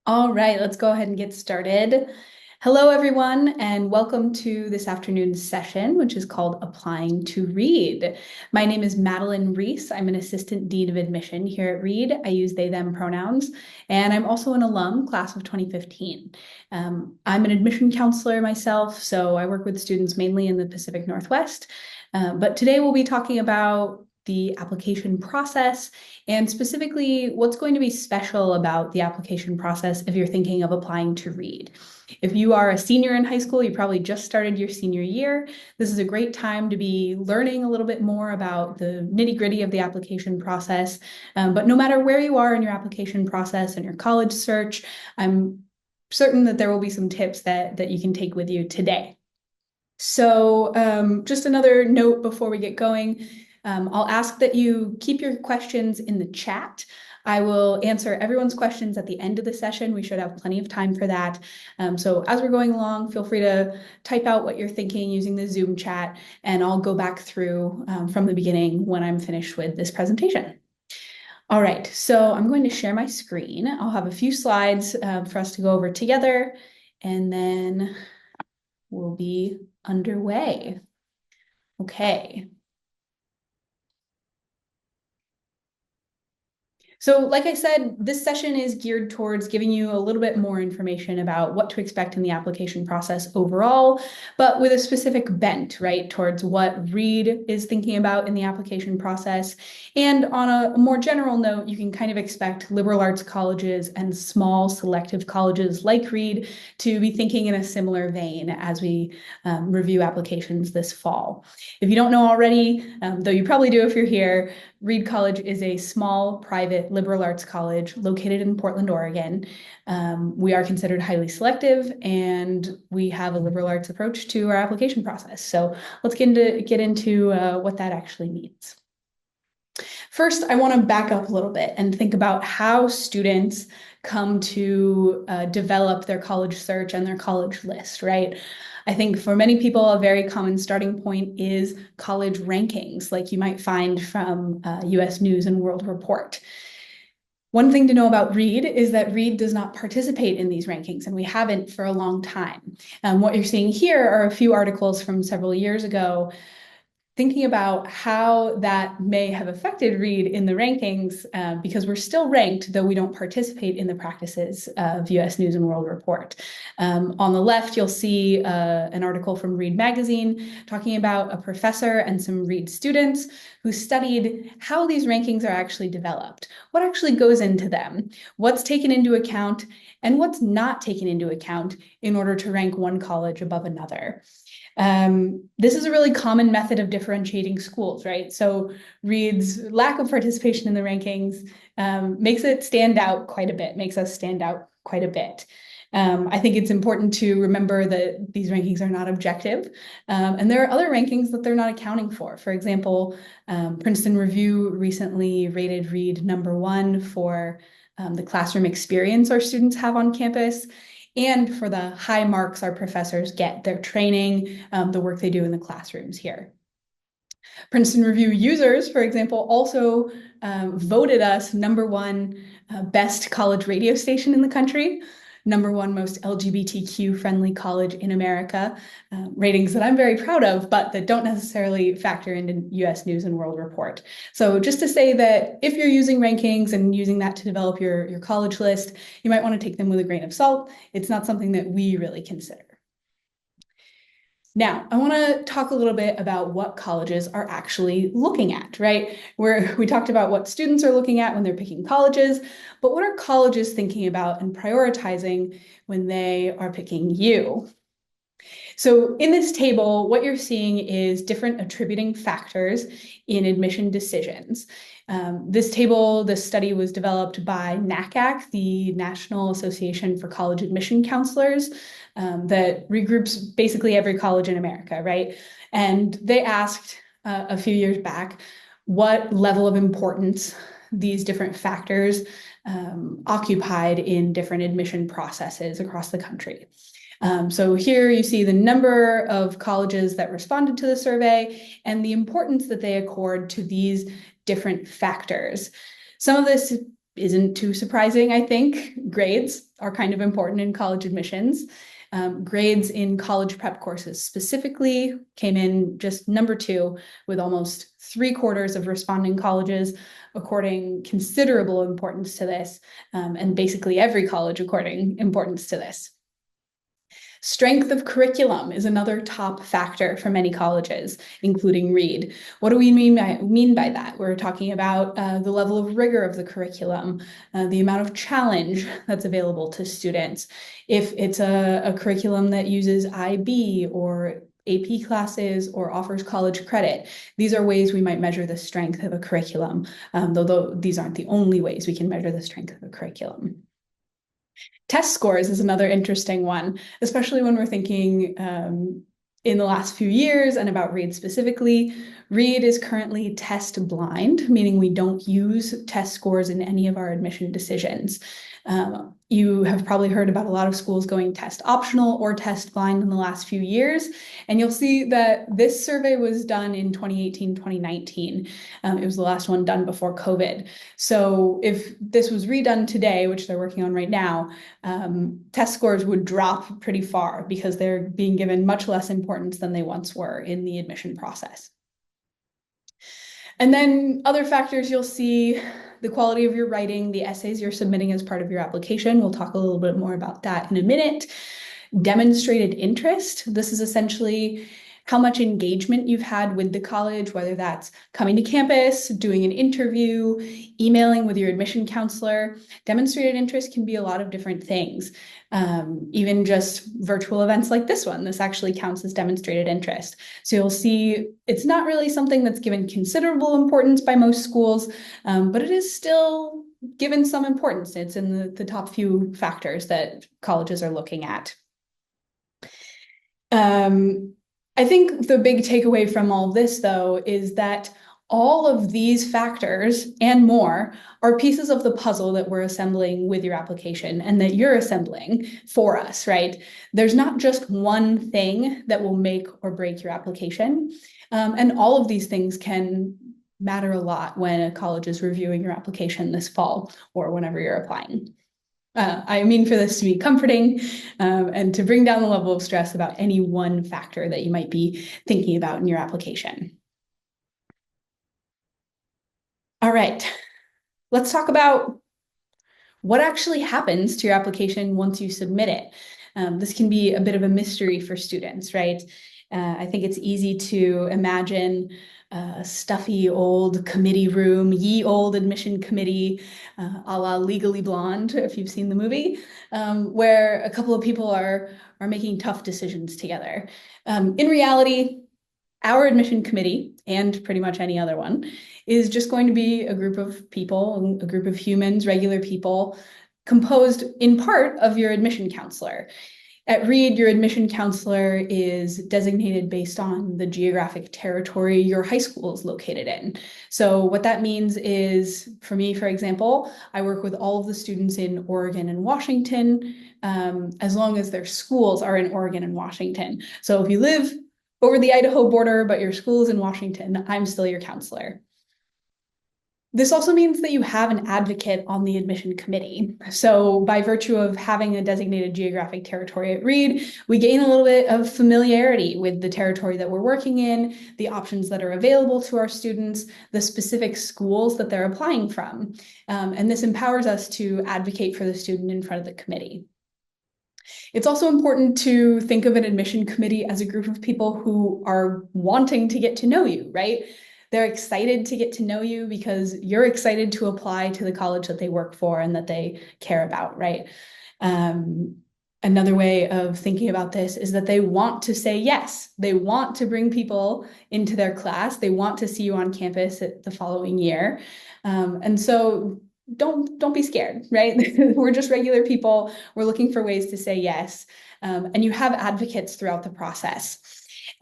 All right, let's go ahead and get started. Hello, everyone, and welcome to this afternoon's session, which is called Applying to Reed. My name is Madeline Reese. I'm an assistant dean of admission here at Reed. I use they, them pronouns, and I'm also an alum, class of 2015. I'm an admission counselor myself, so I work with students mainly in the Pacific Northwest. But today we'll be talking about the application process and specifically what's going to be special about the application process if you're thinking of applying to Reed. If you are a senior in high school, you probably just started your senior year. This is a great time to be learning a little bit more about the nitty-gritty of the application process. But no matter where you are in your application process and your college search, I'm certain that there will be some tips that you can take with you today. So just another note before we get going. I'll ask that you keep your questions in the chat. I will answer everyone's questions at the end of the session. We should have plenty of time for that. So as we're going along, feel free to type out what you're thinking using the Zoom chat, and I'll go back through from the beginning when I'm finished with this presentation. All right, so I'm going to share my screen. I'll have a few slides for us to go over together, and then we'll be underway. Okay. So like I said, this session is geared towards giving you a little bit more information about what to expect in the application process overall, but with a specific bent, right, towards what Reed is thinking about in the application process. And on a more general note, you can kind of expect liberal arts colleges and small selective colleges like Reed to be thinking in a similar vein as we review applications this fall. If you don't know already, though you probably do if you're here, Reed College is a small, private liberal arts college located in Portland, Oregon. We are considered highly selective, and we have a liberal arts approach to our application process. So let's get into what that actually means. First, I want to back up a little bit and think about how students come to develop their college search and their college list, right? I think for many people, a very common starting point is college rankings, like you might find from US News and World Report. One thing to know about Reed is that Reed does not participate in these rankings, and we haven't for a long time. What you're seeing here are a few articles from several years ago thinking about how that may have affected Reed in the rankings, because we're still ranked, though we don't participate in the practices of US News and World Report. On the left, you'll see an article from Reed Magazine talking about a professor and some Reed students who studied how these rankings are actually developed, what actually goes into them, what's taken into account, and what's not taken into account in order to rank one college above another. This is a really common method of differentiating schools, right? So Reed's lack of participation in the rankings makes it stand out quite a bit, makes us stand out quite a bit. I think it's important to remember that these rankings are not objective, and there are other rankings that they're not accounting for. For example, Princeton Review recently rated Reed #1 for the classroom experience our students have on campus, and for the high marks our professors get, their training, the work they do in the classrooms here. Princeton Review users, for example, also voted us #1 best college radio station in the country, #1 most LGBTQ friendly college in America, ratings that I'm very proud of, but that don't necessarily factor into US News and World Report. So just to say that if you're using rankings and using that to develop your college list, you might want to take them with a grain of salt. It's not something that we really consider. Now, I want to talk a little bit about what colleges are actually looking at, right? We talked about what students are looking at when they're picking colleges, but what are colleges thinking about and prioritizing when they are picking you? So in this table, what you're seeing is different attributing factors in admission decisions. This table, this study was developed by NACAC, the National Association for College Admission Counselors, that regroups basically every college in America, right? And they asked a few years back what level of importance these different factors occupied in different admission processes across the country. So here you see the number of colleges that responded to the survey and the importance that they accord to these different factors. Some of this isn't too surprising, I think. Grades are kind of important in college admissions. Grades in college prep courses specifically came in just number 2, with almost 3/4 of responding colleges according considerable importance to this, and basically every college according importance to this. Strength of curriculum is another top factor for many colleges, including Reed. What do we mean by that? We're talking about the level of rigor of the curriculum, the amount of challenge that's available to students. If it's a curriculum that uses IB or AP classes or offers college credit, these are ways we might measure the strength of a curriculum, though these aren't the only ways we can measure the strength of a curriculum. Test scores is another interesting one, especially when we're thinking in the last few years and about Reed specifically. Reed is currently test blind, meaning we don't use test scores in any of our admission decisions. You have probably heard about a lot of schools going test optional or test blind in the last few years, and you'll see that this survey was done in 2018, 2019. It was the last one done before COVID. So if this was redone today, which they're working on right now, test scores would drop pretty far because they're being given much less importance than they once were in the admission process. And then other factors you'll see: the quality of your writing, the essays you're submitting as part of your application. We'll talk a little bit more about that in a minute. Demonstrated interest. This is essentially how much engagement you've had with the college, whether that's coming to campus, doing an interview, emailing with your admission counselor. Demonstrated interest can be a lot of different things. Even just virtual events like this one, this actually counts as demonstrated interest. So you'll see it's not really something that's given considerable importance by most schools, but it is still given some importance. It's in the top few factors that colleges are looking at. I think the big takeaway from all this, though, is that all of these factors and more are pieces of the puzzle that we're assembling with your application and that you're assembling for us, right? There's not just one thing that will make or break your application. And all of these things can matter a lot when a college is reviewing your application this fall or whenever you're applying. I mean for this to be comforting and to bring down the level of stress about any one factor that you might be thinking about in your application. All right, let's talk about what actually happens to your application once you submit it. This can be a bit of a mystery for students, right? I think it's easy to imagine a stuffy old committee room, ye old admission committee, a la Legally Blonde, if you've seen the movie, where a couple of people are making tough decisions together. In reality, our admission committee, and pretty much any other one, is just going to be a group of people, a group of humans, regular people, composed in part of your admission counselor. At Reed, your admission counselor is designated based on the geographic territory your high school is located in. So what that means is, for me, for example, I work with all of the students in Oregon and Washington, as long as their schools are in Oregon and Washington. So if you live over the Idaho border, but your school is in Washington, I'm still your counselor. This also means that you have an advocate on the admission committee. So by virtue of having a designated geographic territory at Reed, we gain a little bit of familiarity with the territory that we're working in, the options that are available to our students, the specific schools that they're applying from. And this empowers us to advocate for the student in front of the committee. It's also important to think of an admission committee as a group of people who are wanting to get to know you, right? They're excited to get to know you because you're excited to apply to the college that they work for and that they care about, right? Another way of thinking about this is that they want to say yes. They want to bring people into their class. They want to see you on campus the following year. And so don't be scared, right? We're just regular people. We're looking for ways to say yes. And you have advocates throughout the process.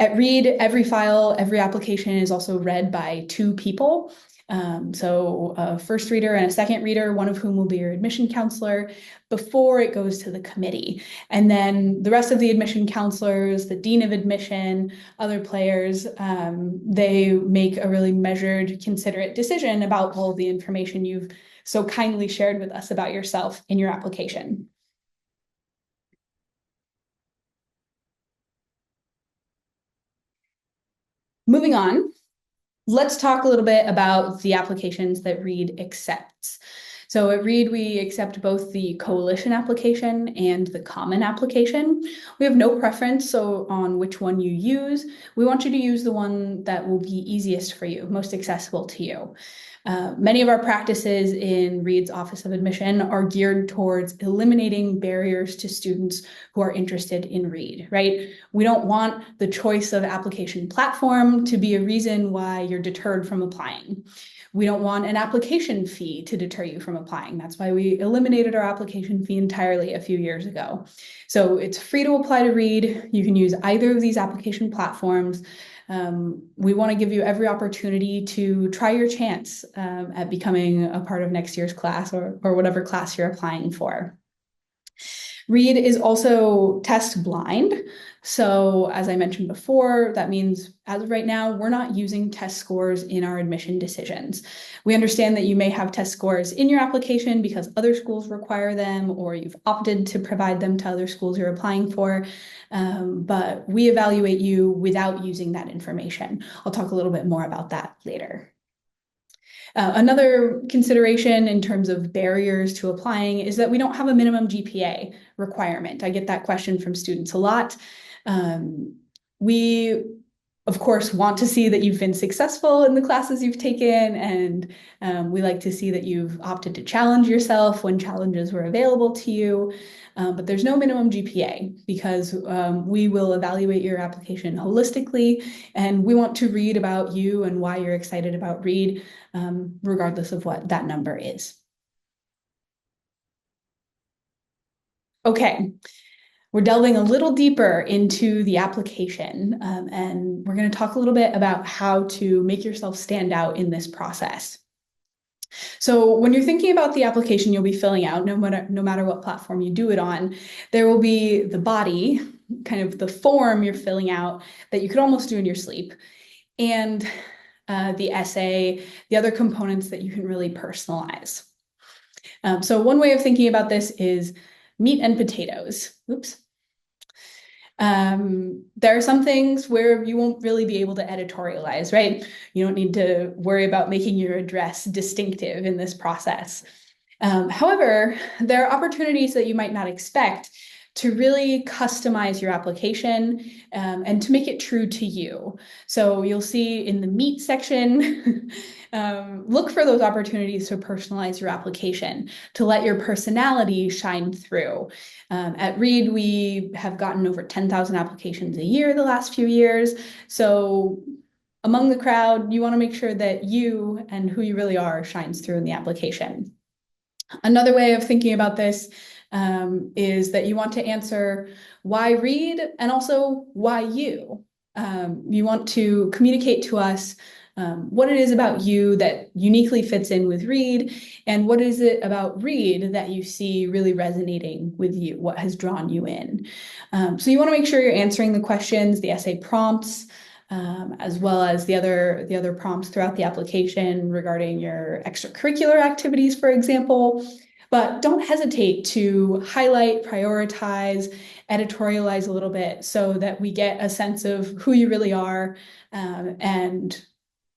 At Reed, every file, every application is also read by 2 people. So a first reader and a second reader, one of whom will be your admission counselor, before it goes to the committee. And then the rest of the admission counselors, the dean of admission, other players, they make a really measured, considerate decision about all the information you've so kindly shared with us about yourself in your application. Moving on, let's talk a little bit about the applications that Reed accepts. So at Reed, we accept both the coalition application and the common application. We have no preference on which one you use. We want you to use the one that will be easiest for you, most accessible to you. Many of our practices in Reed's Office of Admission are geared towards eliminating barriers to students who are interested in Reed, right? We don't want the choice of application platform to be a reason why you're deterred from applying. We don't want an application fee to deter you from applying. That's why we eliminated our application fee entirely a few years ago. So it's free to apply to Reed. You can use either of these application platforms. We want to give you every opportunity to try your chance at becoming a part of next year's class or whatever class you're applying for. Reed is also test blind. So as I mentioned before, that means as of right now, we're not using test scores in our admission decisions. We understand that you may have test scores in your application because other schools require them, or you've opted to provide them to other schools you're applying for. But we evaluate you without using that information. I'll talk a little bit more about that later. Another consideration in terms of barriers to applying is that we don't have a minimum GPA requirement. I get that question from students a lot. We, of course, want to see that you've been successful in the classes you've taken, and we like to see that you've opted to challenge yourself when challenges were available to you. But there's no minimum GPA because we will evaluate your application holistically, and we want to read about you and why you're excited about Reed, regardless of what that number is. Okay, we're delving a little deeper into the application, and we're going to talk a little bit about how to make yourself stand out in this process. So when you're thinking about the application you'll be filling out, no matter what platform you do it on, there will be the body, kind of the form you're filling out that you could almost do in your sleep, and the essay, the other components that you can really personalize. So one way of thinking about this is meat and potatoes. Oops. There are some things where you won't really be able to editorialize, right? You don't need to worry about making your address distinctive in this process. However, there are opportunities that you might not expect to really customize your application and to make it true to you. So you'll see in the meat section, look for those opportunities to personalize your application, to let your personality shine through. At Reed, we have gotten over 10,000 applications a year the last few years. So among the crowd, you want to make sure that you and who you really are shines through in the application. Another way of thinking about this is that you want to answer why Reed and also why you. You want to communicate to us what it is about you that uniquely fits in with Reed, and what is it about Reed that you see really resonating with you, what has drawn you in. So you want to make sure you're answering the questions, the essay prompts, as well as the other prompts throughout the application regarding your extracurricular activities, for example. But don't hesitate to highlight, prioritize, editorialize a little bit so that we get a sense of who you really are and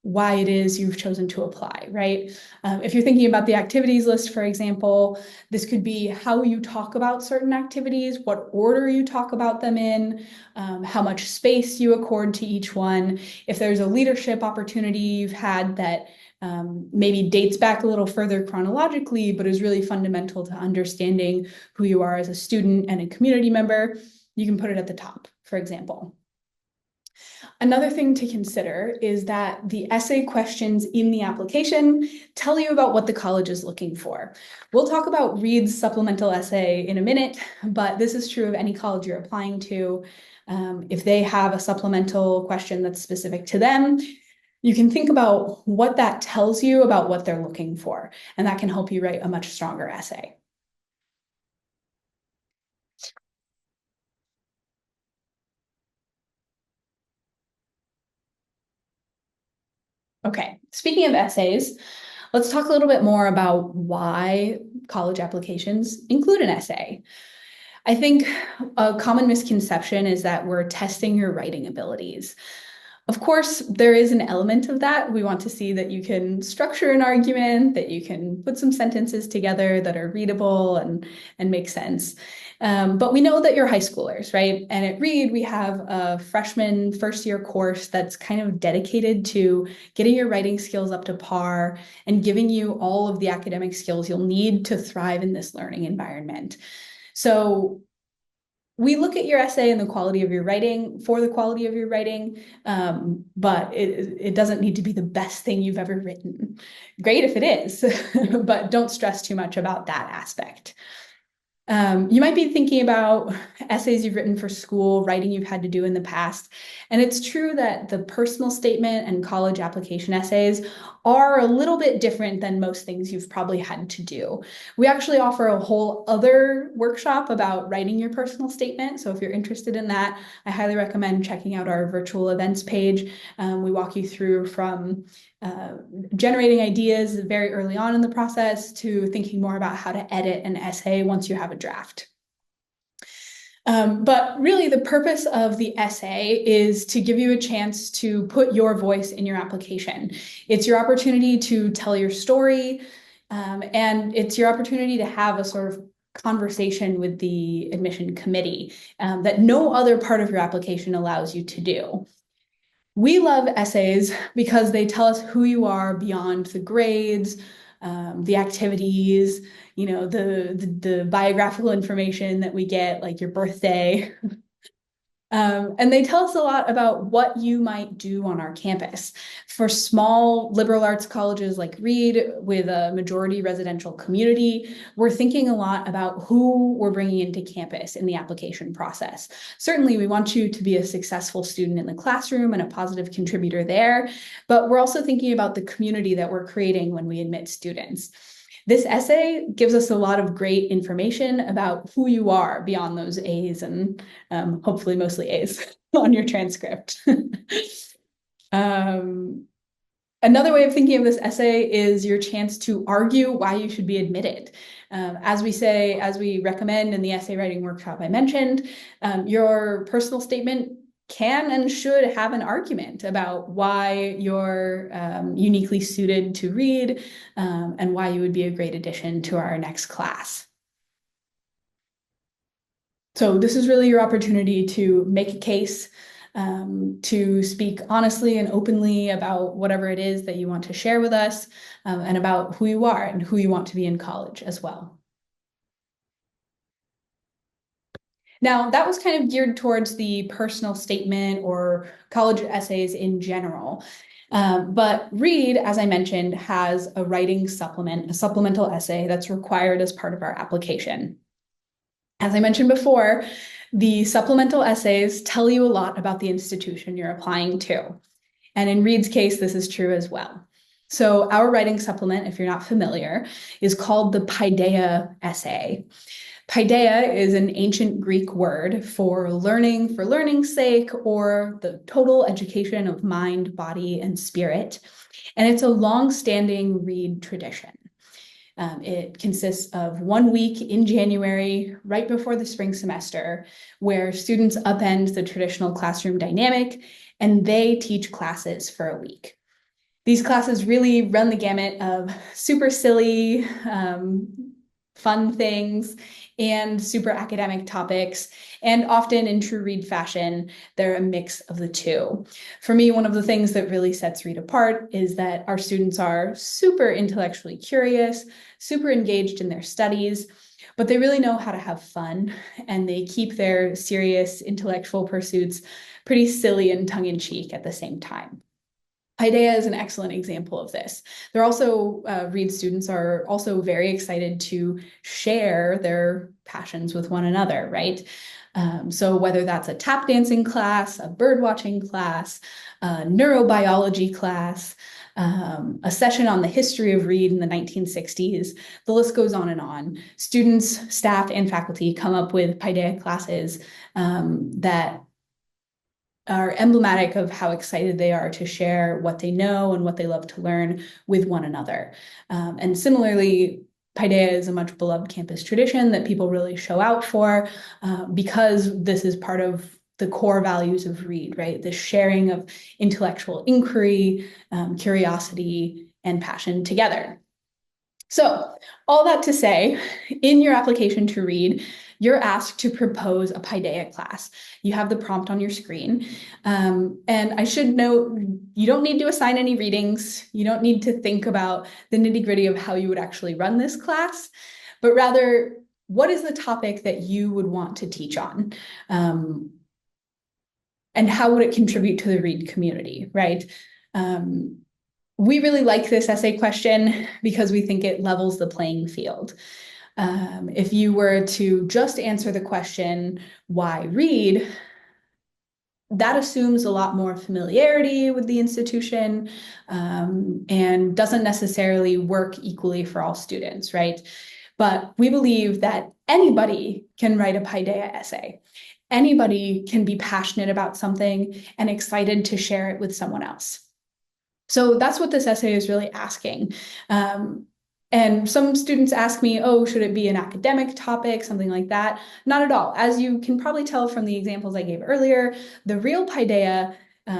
why it is you've chosen to apply, right? If you're thinking about the activities list, for example, this could be how you talk about certain activities, what order you talk about them in, how much space you accord to each one. If there's a leadership opportunity you've had that maybe dates back a little further chronologically, but is really fundamental to understanding who you are as a student and a community member, you can put it at the top, for example. Another thing to consider is that the essay questions in the application tell you about what the college is looking for. We'll talk about Reed's supplemental essay in a minute, but this is true of any college you're applying to. If they have a supplemental question that's specific to them, You can think about what that tells you about what they're looking for, and that can help you write a much stronger essay. Okay, speaking of essays, let's talk a little bit more about why college applications include an essay. I think a common misconception is that we're testing your writing abilities. Of course, there is an element of that. We want to see that you can structure an argument, that you can put some sentences together that are readable and make sense. But we know that you're high schoolers, right? And at Reed, we have a freshman first year course that's kind of dedicated to getting your writing skills up to par and giving you all of the academic skills you'll need to thrive in this learning environment. So we look at your essay and the quality of your writing for the quality of your writing, but it doesn't need to be the best thing you've ever written. Great if it is, but don't stress too much about that aspect. You might be thinking about essays you've written for school, writing you've had to do in the past. And it's true that the personal statement and college application essays are a little bit different than most things you've probably had to do. We actually offer a whole other workshop about writing your personal statement. So if you're interested in that, I highly recommend checking out our virtual events page. We walk you through from generating ideas very early on in the process to thinking more about how to edit an essay once you have a draft. But really, the purpose of the essay is to give you a chance to put your voice in your application. It's your opportunity to tell your story, and it's your opportunity to have a sort of conversation with the admission committee that no other part of your application allows you to do. We love essays because they tell us who you are beyond the grades, the activities, the biographical information that we get, like your birthday. And they tell us a lot about what you might do on our campus. For small liberal arts colleges like Reed, with a majority residential community, we're thinking a lot about who we're bringing into campus in the application process. Certainly, we want you to be a successful student in the classroom and a positive contributor there, but we're also thinking about the community that we're creating when we admit students. This essay gives us a lot of great information about who you are beyond those A's and hopefully mostly A's on your transcript. Another way of thinking of this essay is your chance to argue why you should be admitted. As we recommend in the essay writing workshop I mentioned, your personal statement can and should have an argument about why you're uniquely suited to Reed and why you would be a great addition to our next class. So this is really your opportunity to make a case, to speak honestly and openly about whatever it is that you want to share with us, and about who you are and who you want to be in college as well. Now, that was kind of geared towards the personal statement or college essays in general. But Reed, as I mentioned, has a writing supplement, a supplemental essay that's required as part of our application. As I mentioned before, the supplemental essays tell you a lot about the institution you're applying to. And in Reed's case, this is true as well. So our writing supplement, if you're not familiar, is called the Paideia essay. Paideia is an ancient Greek word for learning's sake, or the total education of mind, body, and spirit. And it's a long-standing Reed tradition. It consists of 1 week in January, right before the spring semester, where students upend the traditional classroom dynamic and they teach classes for a week. These classes really run the gamut of super silly, fun things and super academic topics. And often in true Reed fashion, they're a mix of the two. For me, one of the things that really sets Reed apart is that our students are super intellectually curious, super engaged in their studies, but they really know how to have fun, and they keep their serious intellectual pursuits pretty silly and tongue-in-cheek at the same time. Paideia is an excellent example of this. They're also, Reed students are also very excited to share their passions with one another, right? So whether that's a tap dancing class, a bird watching class, a neurobiology class, a session on the history of Reed in the 1960s, the list goes on and on. Students, staff, and faculty come up with Paideia classes that are emblematic of how excited they are to share what they know and what they love to learn with one another. And similarly, Paideia is a much beloved campus tradition that people really show out for because this is part of the core values of Reed, right? The sharing of intellectual inquiry, curiosity, and passion together. So all that to say, in your application to Reed, you're asked to propose a Paideia class. You have the prompt on your screen. And I should note, you don't need to assign any readings. You don't need to think about the nitty-gritty of how you would actually run this class, but rather, what is the topic that you would want to teach on? And how would it contribute to the Reed community, right? We really like this essay question because we think it levels the playing field. If you were to just answer the question, why Reed? That assumes a lot more familiarity with the institution and doesn't necessarily work equally for all students, right? But we believe that anybody can write a Paideia essay. Anybody can be passionate about something and excited to share it with someone else. So that's what this essay is really asking. And some students ask me, oh, should it be an academic topic, something like that? Not at all. As you can probably tell from the examples I gave earlier, the real Paideia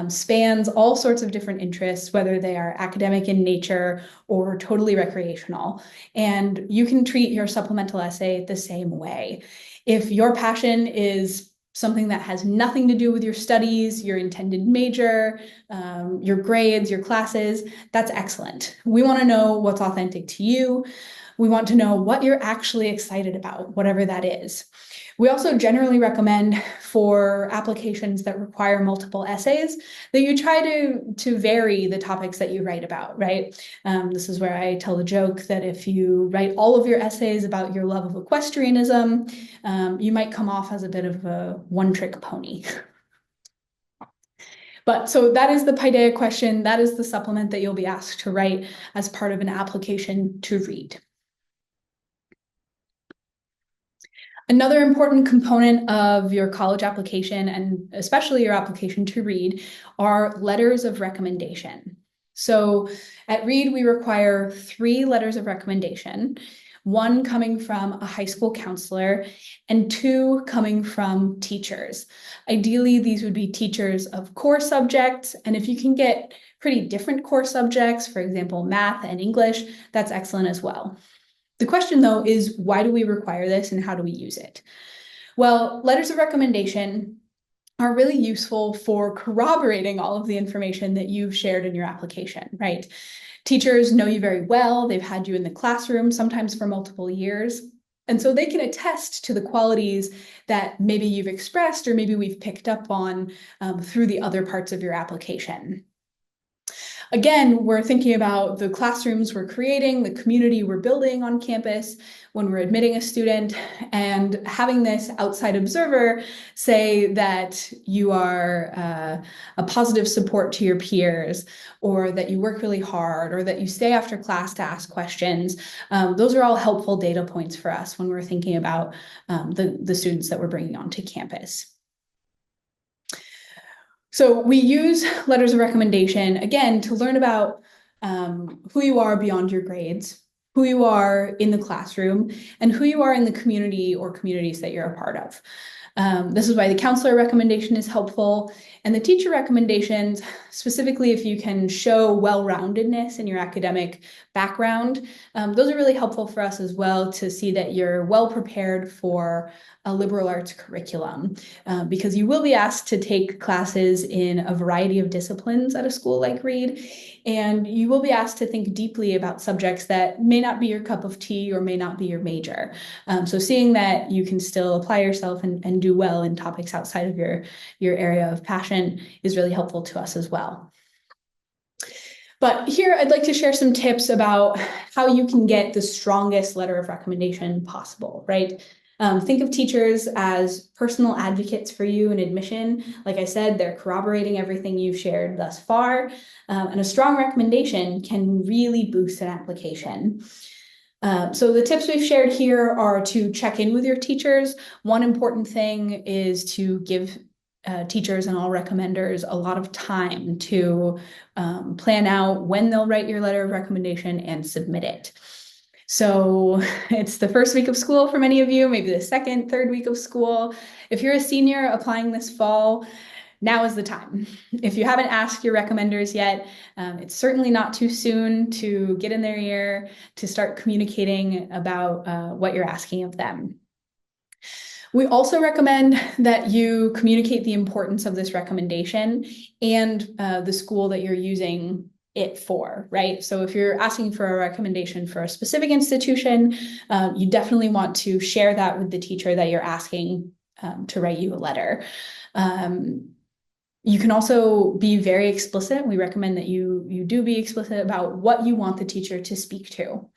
spans all sorts of different interests, whether they are academic in nature or totally recreational. And you can treat your supplemental essay the same way. If your passion is something that has nothing to do with your studies, your intended major, your grades, your classes, that's excellent. We want to know what's authentic to you. We want to know what you're actually excited about, whatever that is. We also generally recommend for applications that require multiple essays that you try to vary the topics that you write about, right? This is where I tell the joke that if you write all of your essays about your love of equestrianism, you might come off as a bit of a one-trick pony. But so that is the Paideia question. That is the supplement that you'll be asked to write as part of an application to Reed. Another important component of your college application, and especially your application to Reed, are letters of recommendation. So at Reed, we require 3 letters of recommendation, 1 coming from a high school counselor and 2 coming from teachers. Ideally, these would be teachers of core subjects, and if you can get pretty different core subjects, for example, math and English, that's excellent as well. The question, though, is why do we require this and how do we use it? Well, letters of recommendation are really useful for corroborating all of the information that you've shared in your application, right? Teachers know you very well. They've had you in the classroom, sometimes for multiple years. And so they can attest to the qualities that maybe you've expressed or maybe we've picked up on through the other parts of your application. Again, we're thinking about the classrooms we're creating, the community we're building on campus when we're admitting a student, and having this outside observer say that you are a positive support to your peers, or that you work really hard, or that you stay after class to ask questions. Those are all helpful data points for us when we're thinking about the students that we're bringing onto campus. So we use letters of recommendation, again, to learn about who you are beyond your grades, who you are in the classroom, and who you are in the community or communities that you're a part of. This is why the counselor recommendation is helpful, and the teacher recommendations, specifically if you can show well-roundedness in your academic background, those are really helpful for us as well to see that you're well prepared for a liberal arts curriculum, because you will be asked to take classes in a variety of disciplines at a school like Reed, and you will be asked to think deeply about subjects that may not be your cup of tea or may not be your major. So seeing that you can still apply yourself and do well in topics outside of your area of passion is really helpful to us as well. But here I'd like to share some tips about how you can get the strongest letter of recommendation possible, right? Think of teachers as personal advocates for you in admission. Like I said, they're corroborating everything you've shared thus far, and a strong recommendation can really boost an application. So the tips we've shared here are to check in with your teachers. One important thing is to give teachers and all recommenders a lot of time to plan out when they'll write your letter of recommendation and submit it. So it's the first week of school for many of you, maybe the second, third week of school. If you're a senior applying this fall, now is the time. If you haven't asked your recommenders yet, it's certainly not too soon to get in their ear, to start communicating about what you're asking of them. We also recommend that you communicate the importance of this recommendation and the school that you're using it for, right? So if you're asking for a recommendation for a specific institution, you definitely want to share that with the teacher that you're asking to write you a letter. You can also be very explicit. We recommend that you do be explicit about what you want the teacher to speak to.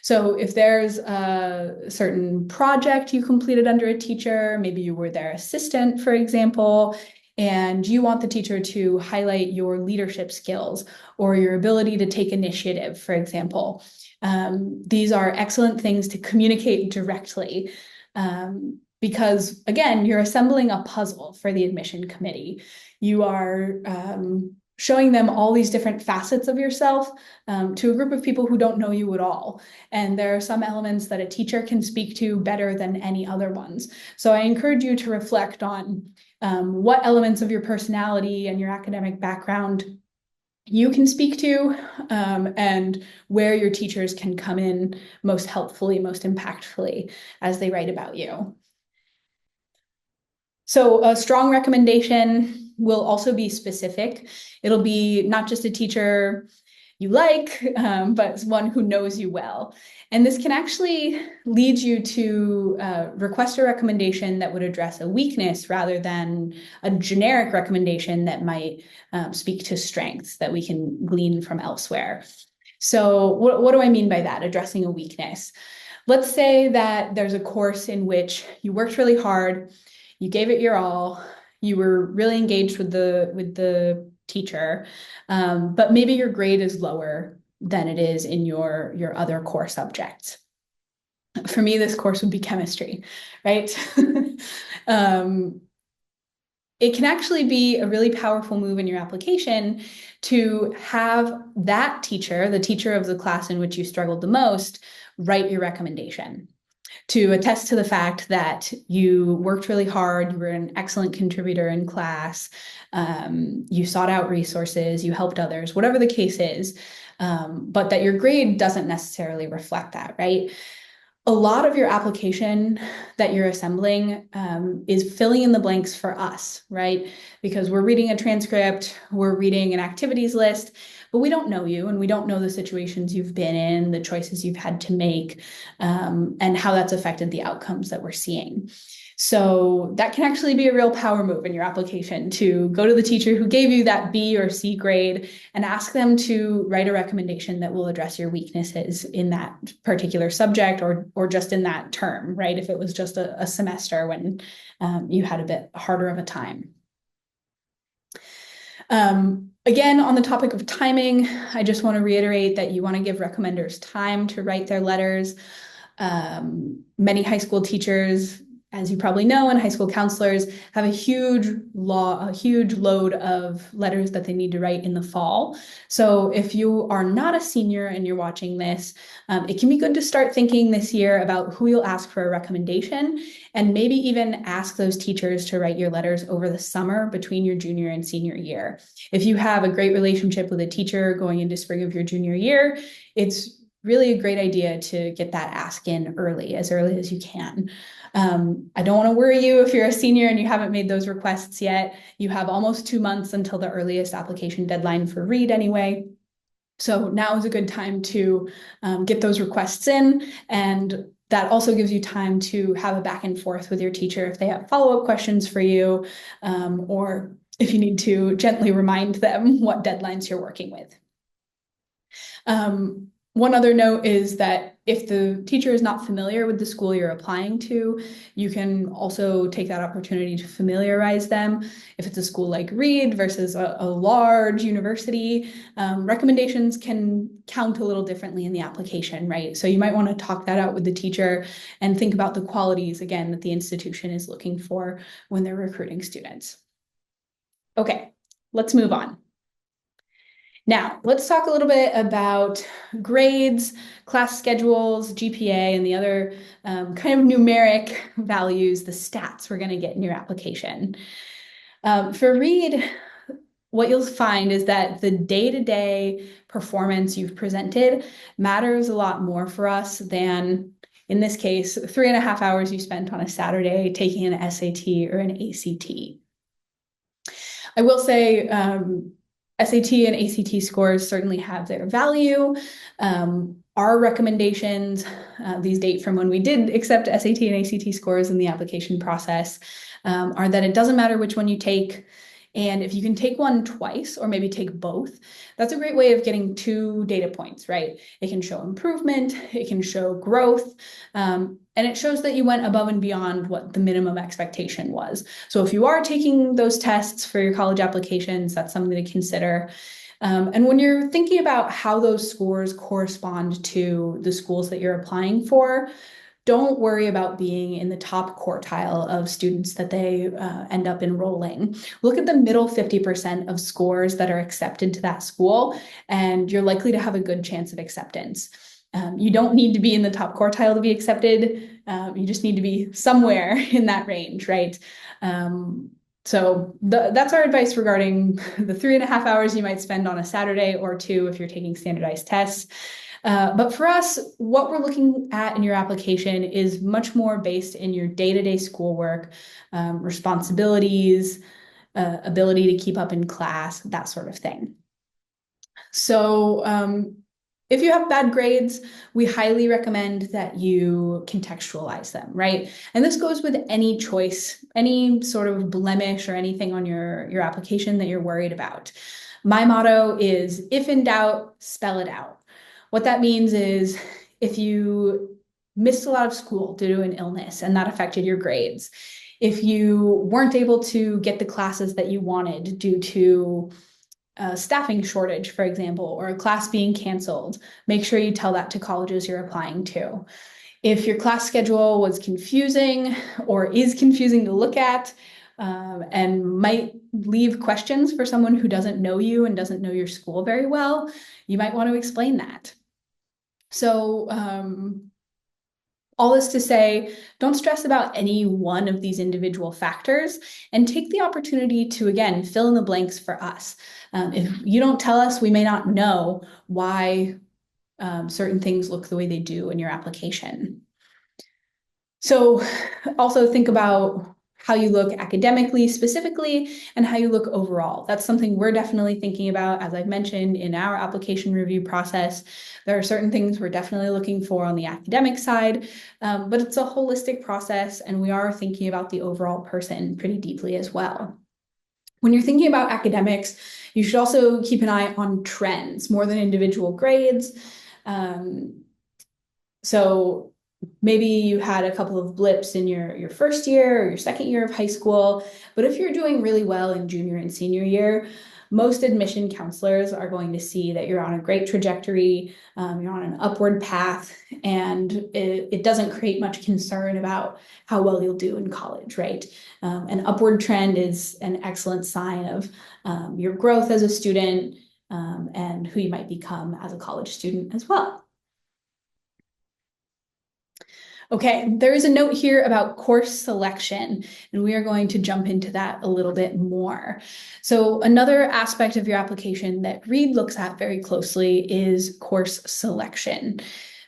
So if there's a certain project you completed under a teacher, maybe you were their assistant, for example, and you want the teacher to highlight your leadership skills or your ability to take initiative, for example. These are excellent things to communicate directly. Because again, you're assembling a puzzle for the admission committee. You are showing them all these different facets of yourself to a group of people who don't know you at all. And there are some elements that a teacher can speak to better than any other ones. So I encourage you to reflect on what elements of your personality and your academic background you can speak to, and where your teachers can come in most helpfully, most impactfully as they write about you. So a strong recommendation will also be specific. It'll be not just a teacher you like, but one who knows you well. And this can actually lead you to request a recommendation that would address a weakness rather than a generic recommendation that might speak to strengths that we can glean from elsewhere. So what do I mean by that, addressing a weakness? Let's say that there's a course in which you worked really hard, you gave it your all, you were really engaged with the teacher, but maybe your grade is lower than it is in your other core subjects. For me, this course would be chemistry, right? It can actually be a really powerful move in your application to have that teacher, the teacher of the class in which you struggled the most, write your recommendation, to attest to the fact that you worked really hard, you were an excellent contributor in class, you sought out resources, you helped others, whatever the case is, but that your grade doesn't necessarily reflect that, right? A lot of your application that you're assembling is filling in the blanks for us, right? Because we're reading a transcript, we're reading an activities list, but we don't know you and we don't know the situations you've been in, the choices you've had to make, and how that's affected the outcomes that we're seeing. So that can actually be a real power move in your application, to go to the teacher who gave you that B or C grade and ask them to write a recommendation that will address your weaknesses in that particular subject or just in that term, right? If it was just a semester when you had a bit harder of a time. Again, on the topic of timing, I just want to reiterate that you want to give recommenders time to write their letters. Many high school teachers, as you probably know, and high school counselors have a huge load of letters that they need to write in the fall. So if you are not a senior and you're watching this, it can be good to start thinking this year about who you'll ask for a recommendation, and maybe even ask those teachers to write your letters over the summer between your junior and senior year. If you have a great relationship with a teacher going into spring of your junior year, it's really a great idea to get that ask in early, as early as you can. I don't want to worry you if you're a senior and you haven't made those requests yet. You have almost 2 months until the earliest application deadline for READ anyway. So now is a good time to get those requests in, and that also gives you time to have a back and forth with your teacher if they have follow-up questions for you, or if you need to gently remind them what deadlines you're working with. One other note is that if the teacher is not familiar with the school you're applying to, you can also take that opportunity to familiarize them. If it's a school like Reed versus a large university, recommendations can count a little differently in the application, right? So you might want to talk that out with the teacher and think about the qualities, again, that the institution is looking for when they're recruiting students. Okay, let's move on. Now, let's talk a little bit about grades, class schedules, GPA, and the other kind of numeric values, the stats we're going to get in your application. For Reed, what you'll find is that the day-to-day performance you've presented matters a lot more for us than, in this case, 3.5 hours you spent on a Saturday taking an SAT or an ACT. I will say SAT and ACT scores certainly have their value. Our recommendations, these date from when we did accept SAT and ACT scores in the application process, are that it doesn't matter which one you take. And if you can take one twice or maybe take both, that's a great way of getting 2 data points, right? It can show improvement, it can show growth, and it shows that you went above and beyond what the minimum expectation was. So if you are taking those tests for your college applications, that's something to consider. And when you're thinking about how those scores correspond to the schools that you're applying for, don't worry about being in the top quartile of students that they end up enrolling. Look at the middle 50% of scores that are accepted to that school, and you're likely to have a good chance of acceptance. You don't need to be in the top quartile to be accepted. You just need to be somewhere in that range, right? So that's our advice regarding the 3.5 hours you might spend on a Saturday or 2 if you're taking standardized tests. But for us, what we're looking at in your application is much more based in your day-to-day schoolwork, responsibilities, ability to keep up in class, that sort of thing. So if you have bad grades, we highly recommend that you contextualize them, right? And this goes with any choice, any sort of blemish or anything on your application that you're worried about. My motto is, if in doubt, spell it out. What that means is if you missed a lot of school due to an illness and that affected your grades, if you weren't able to get the classes that you wanted due to a staffing shortage, for example, or a class being canceled, make sure you tell that to colleges you're applying to. If your class schedule was confusing or is confusing to look at, and might leave questions for someone who doesn't know you and doesn't know your school very well, you might want to explain that. So all this to say, don't stress about any one of these individual factors and take the opportunity to, again, fill in the blanks for us. If you don't tell us, we may not know why certain things look the way they do in your application. So also think about how you look academically specifically and how you look overall. That's something we're definitely thinking about, as I've mentioned, in our application review process. There are certain things we're definitely looking for on the academic side, but it's a holistic process, and we are thinking about the overall person pretty deeply as well. When you're thinking about academics, you should also keep an eye on trends more than individual grades. So maybe you had a couple of blips in your first year or your second year of high school, but if you're doing really well in junior and senior year, most admission counselors are going to see that you're on a great trajectory, you're on an upward path, and it doesn't create much concern about how well you'll do in college, right? An upward trend is an excellent sign of your growth as a student and who you might become as a college student as well. Okay, there is a note here about course selection, and we are going to jump into that a little bit more. So another aspect of your application that Reed looks at very closely is course selection.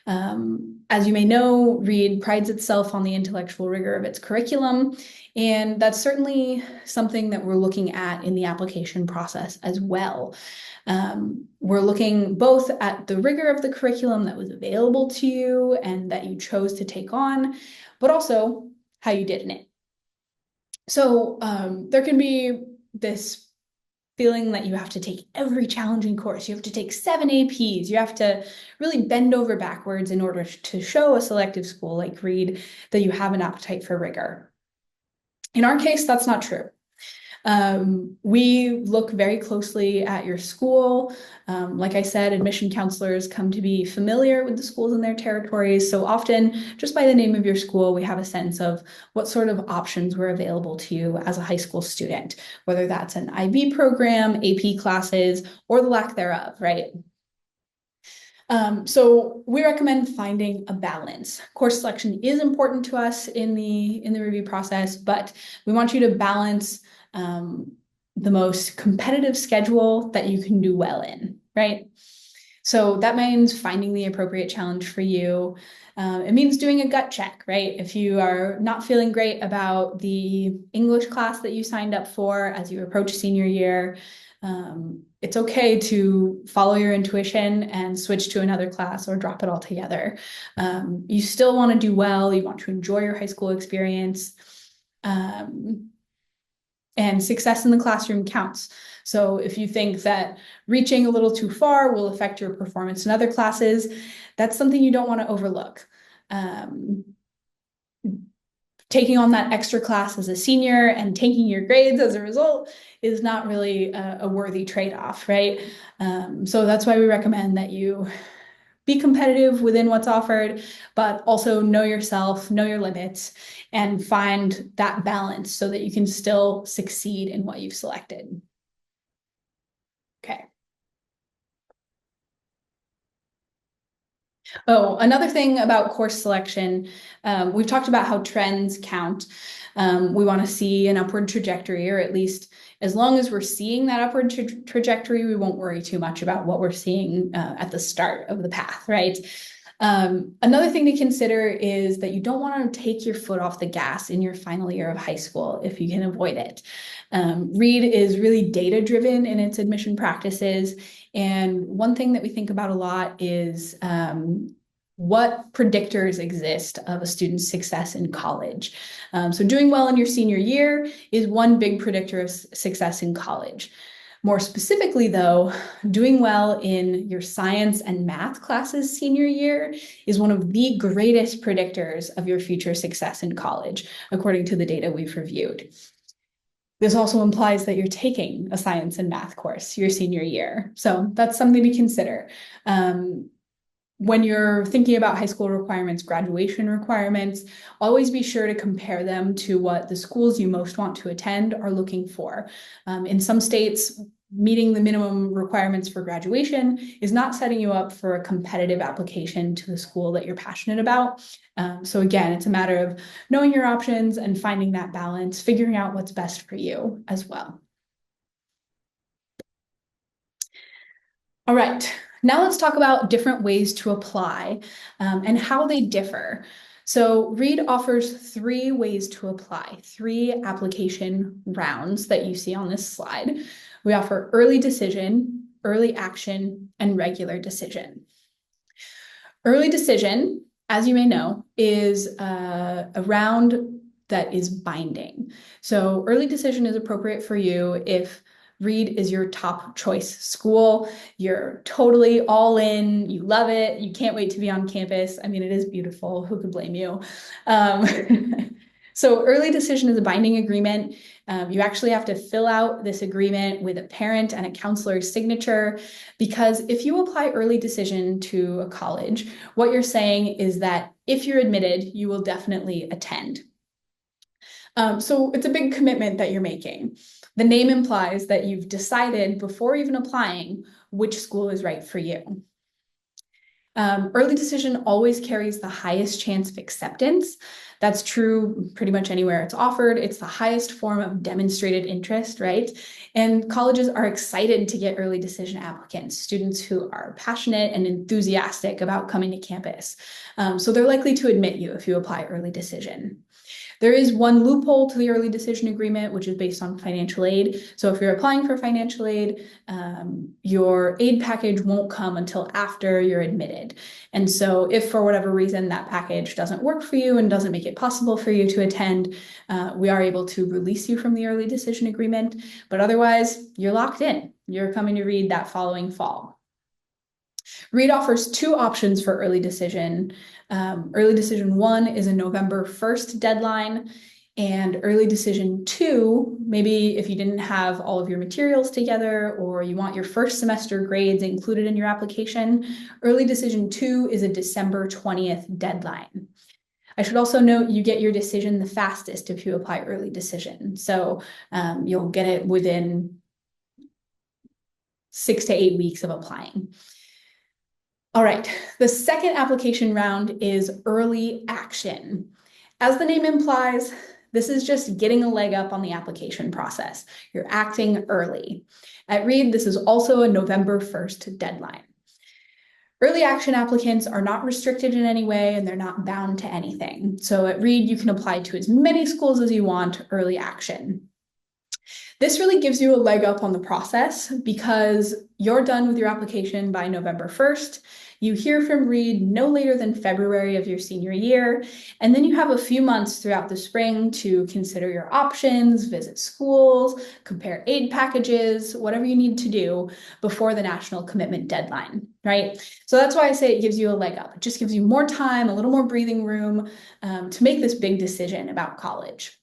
As you may know, Reed prides itself on the intellectual rigor of its curriculum, and that's certainly something that we're looking at in the application process as well. We're looking both at the rigor of the curriculum that was available to you and that you chose to take on, but also how you did in it. So there can be this feeling that you have to take every challenging course. You have to take 7 APs. You have to really bend over backwards in order to show a selective school like Reed that you have an appetite for rigor. In our case, that's not true. We look very closely at your school. Like I said, admission counselors come to be familiar with the schools in their territories. So often, just by the name of your school, we have a sense of what sort of options were available to you as a high school student, whether that's an IB program, AP classes, or the lack thereof, right? So we recommend finding a balance. Course selection is important to us in the review process, but we want you to balance the most competitive schedule that you can do well in, right? So that means finding the appropriate challenge for you. It means doing a gut check, right? If you are not feeling great about the English class that you signed up for as you approach senior year, it's okay to follow your intuition and switch to another class or drop it altogether. You still want to do well. You want to enjoy your high school experience. And success in the classroom counts. So if you think that reaching a little too far will affect your performance in other classes, that's something you don't want to overlook. Taking on that extra class as a senior and taking your grades as a result is not really a worthy trade-off, right? So that's why we recommend that you be competitive within what's offered, but also know yourself, know your limits, and find that balance so that you can still succeed in what you've selected. Okay. Oh, another thing about course selection, we've talked about how trends count. We want to see an upward trajectory, or at least as long as we're seeing that upward trajectory, we won't worry too much about what we're seeing at the start of the path, right? Another thing to consider is that you don't want to take your foot off the gas in your final year of high school if you can avoid it. Reed is really data-driven in its admission practices. And one thing that we think about a lot is what predictors exist of a student's success in college. So doing well in your senior year is one big predictor of success in college. More specifically, though, doing well in your science and math classes senior year is one of the greatest predictors of your future success in college, according to the data we've reviewed. This also implies that you're taking a science and math course your senior year. So that's something to consider. When you're thinking about high school requirements, graduation requirements, always be sure to compare them to what the schools you most want to attend are looking for. In some states, meeting the minimum requirements for graduation is not setting you up for a competitive application to the school that you're passionate about. So again, it's a matter of knowing your options and finding that balance, figuring out what's best for you as well. All right, now let's talk about different ways to apply and how they differ. So Reed offers 3 ways to apply, 3 application rounds that you see on this slide. We offer early decision, early action, and regular decision. Early decision, as you may know, is a round that is binding. So early decision is appropriate for you if Reed is your top choice school. You're totally all in. You love it. You can't wait to be on campus. I mean, it is beautiful. Who could blame you? So early decision is a binding agreement. You actually have to fill out this agreement with a parent and a counselor's signature, because if you apply early decision to a college, what you're saying is that if you're admitted, you will definitely attend. So it's a big commitment that you're making. The name implies that you've decided before even applying which school is right for you. Early decision always carries the highest chance of acceptance. That's true pretty much anywhere it's offered. It's the highest form of demonstrated interest, right? And colleges are excited to get early decision applicants, students who are passionate and enthusiastic about coming to campus. So they're likely to admit you if you apply early decision. There is one loophole to the early decision agreement, which is based on financial aid. So if you're applying for financial aid, your aid package won't come until after you're admitted. And so if for whatever reason that package doesn't work for you and doesn't make it possible for you to attend, we are able to release you from the early decision agreement. But otherwise, you're locked in. You're coming to Reed that following fall. Reed offers two options for early decision. Early decision 1 is a November 1st deadline, and early decision 2, maybe if you didn't have all of your materials together or you want your first semester grades included in your application, early decision 2 is a December 20th deadline. I should also note you get your decision the fastest if you apply early decision. So you'll get it within 6 to 8 weeks of applying. All right, the second application round is early action. As the name implies, this is just getting a leg up on the application process. You're acting early. At Reed, this is also a November 1st deadline. Early action applicants are not restricted in any way and they're not bound to anything. So at Reed, you can apply to as many schools as you want early action. This really gives you a leg up on the process because you're done with your application by November 1st. You hear from Reed no later than February of your senior year, and then you have a few months throughout the spring to consider your options, visit schools, compare aid packages, whatever you need to do before the national commitment deadline, right? So that's why I say it gives you a leg up. It just gives you more time, a little more breathing room to make this big decision about college.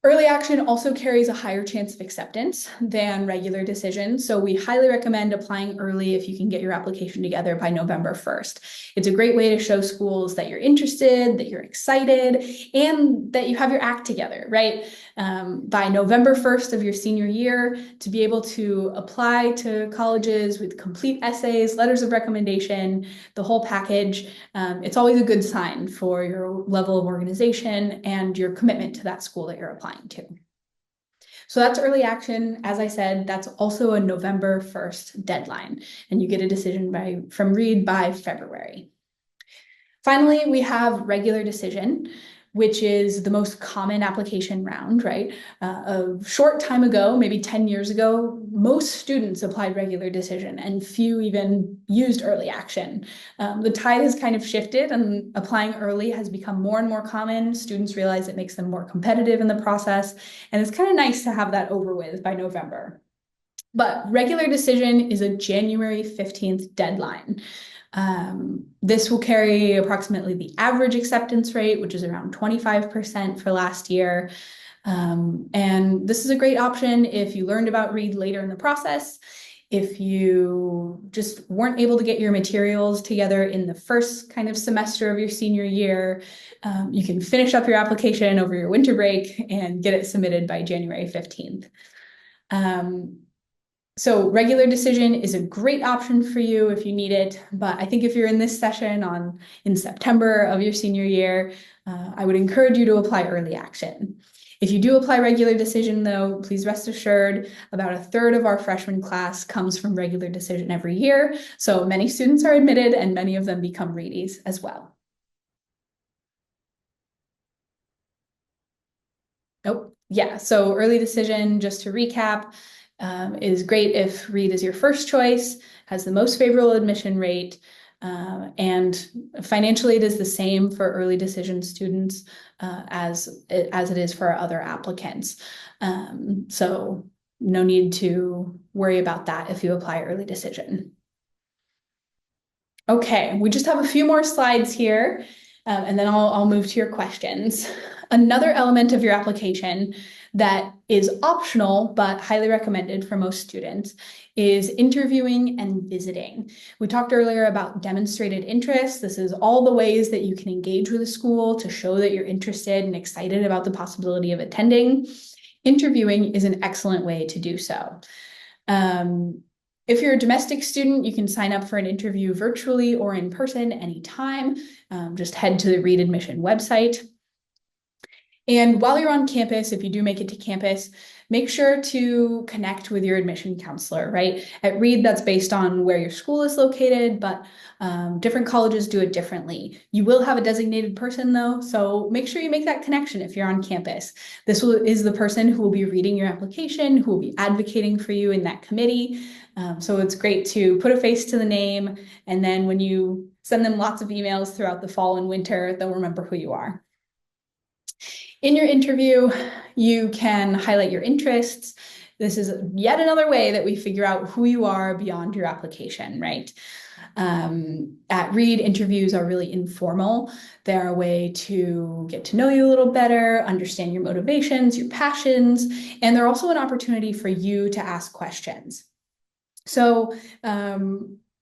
Early action also carries a higher chance of acceptance than regular decision, so we highly recommend applying early if you can get your application together by November 1st. It's a great way to show schools that you're interested, that you're excited, and that you have your act together, right? By November 1st of your senior year, to be able to apply to colleges with complete essays, letters of recommendation, the whole package, it's always a good sign for your level of organization and your commitment to that school that you're applying to. So that's early action. As I said, that's also a November 1st deadline, and you get a decision from Reed by February. Finally, we have regular decision, which is the most common application round, right? A short time ago, maybe 10 years ago, most students applied regular decision and few even used early action. The tide has kind of shifted and applying early has become more and more common. Students realize it makes them more competitive in the process, and it's kind of nice to have that over with by November. But regular decision is a January 15th deadline. This will carry approximately the average acceptance rate, which is around 25% for last year. And this is a great option if you learned about Reed later in the process, if you just weren't able to get your materials together in the first kind of semester of your senior year. You can finish up your application over your winter break and get it submitted by January 15th. So regular decision is a great option for you if you need it, but I think if you're in this session in September of your senior year, I would encourage you to apply early action. If you do apply regular decision though, please rest assured about a third of our freshman class comes from regular decision every year, so many students are admitted and many of them become Reedies as well. Oh, yeah, so early decision, just to recap, is great if Reed is your first choice, has the most favorable admission rate, and financial aid is the same for early decision students as it is for other applicants. So no need to worry about that if you apply early decision. Okay, we just have a few more slides here, and then I'll move to your questions. Another element of your application that is optional but highly recommended for most students is interviewing and visiting. We talked earlier about demonstrated interest. This is all the ways that you can engage with a school to show that you're interested and excited about the possibility of attending. Interviewing is an excellent way to do so. If you're a domestic student, you can sign up for an interview virtually or in person anytime. Just head to the Reed admission website. And while you're on campus, if you do make it to campus, make sure to connect with your admission counselor, right? At Reed, that's based on where your school is located, but different colleges do it differently. You will have a designated person though, so make sure you make that connection if you're on campus. Is the person who will be reading your application, who will be advocating for you in that committee. So it's great to put a face to the name, and then when you send them lots of emails throughout the fall and winter, they'll remember who you are. In your interview, you can highlight your interests. This is yet another way that we figure out who you are beyond your application, right? At Reed, interviews are really informal. They're a way to get to know you a little better, understand your motivations, your passions, and they're also an opportunity for you to ask questions. So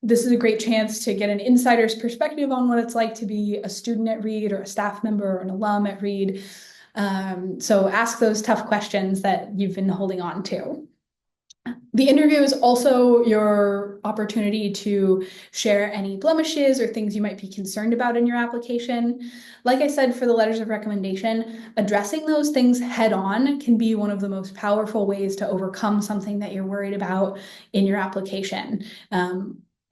this is a great chance to get an insider's perspective on what it's like to be a student at Reed or a staff member or an alum at Reed. So ask those tough questions that you've been holding on to. The interview is also your opportunity to share any blemishes or things you might be concerned about in your application. Like I said, for the letters of recommendation, addressing those things head on can be one of the most powerful ways to overcome something that you're worried about in your application.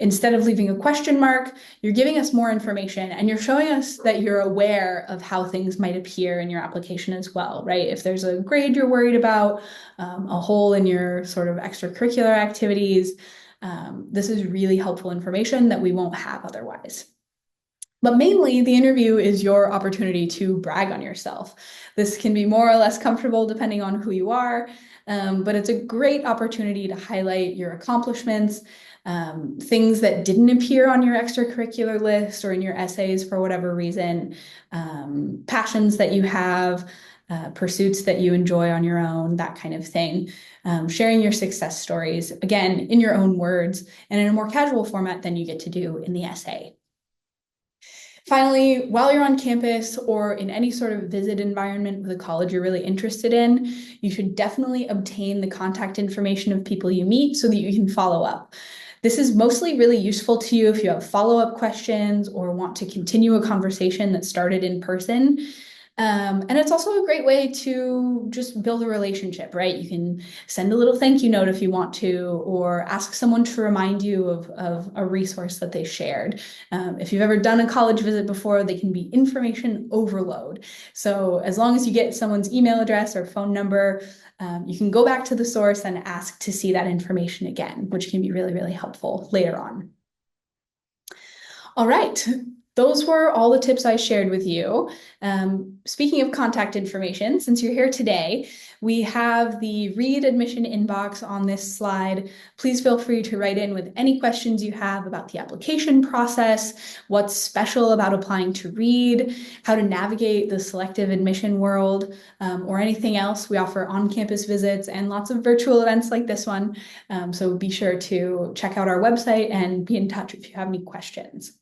Instead of leaving a question mark, you're giving us more information and you're showing us that you're aware of how things might appear in your application as well, right? If there's a grade you're worried about, a hole in your sort of extracurricular activities, this is really helpful information that we won't have otherwise. But mainly, the interview is your opportunity to brag on yourself. This can be more or less comfortable depending on who you are, but it's a great opportunity to highlight your accomplishments, things that didn't appear on your extracurricular list or in your essays for whatever reason, passions that you have, pursuits that you enjoy on your own, that kind of thing. Sharing your success stories, again, in your own words and in a more casual format than you get to do in the essay. Finally, while you're on campus or in any sort of visit environment with a college you're really interested in, you should definitely obtain the contact information of people you meet so that you can follow up. This is mostly really useful to you if you have follow-up questions or want to continue a conversation that started in person. And it's also a great way to just build a relationship, right? You can send a little thank you note if you want to, or ask someone to remind you of a resource that they shared. If you've ever done a college visit before, they can be information overload. So as long as you get someone's email address or phone number, you can go back to the source and ask to see that information again, which can be really, really helpful later on. All right. Those were all the tips I shared with you. Speaking of contact information, since you're here today, we have the Reed admission inbox on this slide. Please feel free to write in with any questions you have about the application process, what's special about applying to Reed, how to navigate the selective admission world, or anything else. We offer on-campus visits and lots of virtual events like this one. So be sure to check out our website and be in touch if you have any questions.